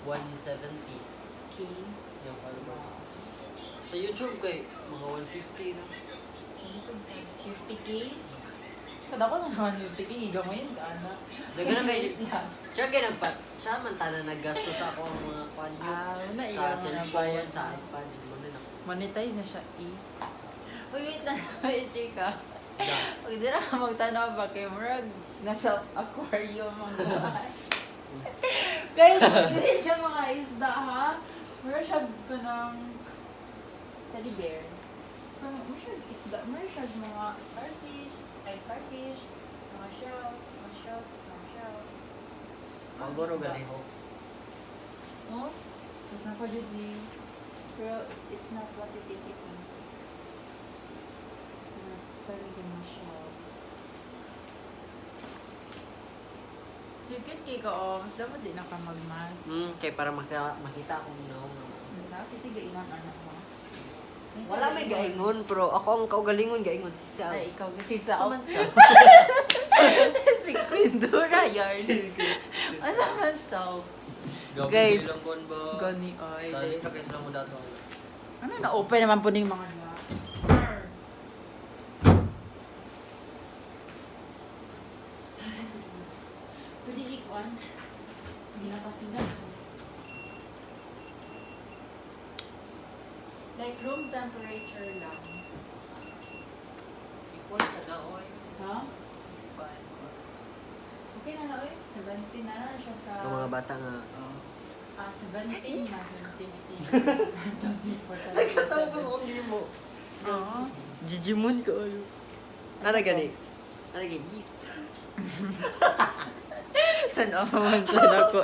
170 Okay. yung followers. Sa YouTube kay mga 150 na. 50K? Kada ko naman 50K, higa mo yun ka, anak. Daga na may... Siya ginagpat. Siya man tala naggastos ako ang mga panyo. Una, Sa iyaw mo na bayad cellphone, sa iPad. Mo na. Monetize na siya, Uy, wait lang, chika. Yeah. Pag di na ka magtanaw ba kay Murag, nasa aquarium ang buhay. Guys, hindi siya mga isda, ha? Murag siya ko ng teddy bear. Murag siya isda, murag siya mga starfish, mga shells, Maguro ganay ho. No? It's not for the view. Pero it's not what you think it is. It's not talaga mga shells. Higit kay ka, dapat di na ka mag-mask. Kay para makita akong no. Sabi, sige, ingat anak mo. Wala may gaingon, pero ako ang kaugalingon gaingon si Sal. Ay, ikaw kasi sa Saman Sal. si Queen Dora yarn. Ano man so? Guys, gani oy. Dali na kayo sila mo dato. Ano na open naman po ning mga na. Pwede ikwan. Hindi na pakinggan. Like room temperature lang. Ipon sa gaoy. Ha? Okay na na oy. 17 na na siya sa... Ang mga bata nga. 17 na. 17. Nagkatawa ko sa kundi mo. Oo. Jijimon ko ayo. Ano gani? Ano gani? Sana ako man sa ako.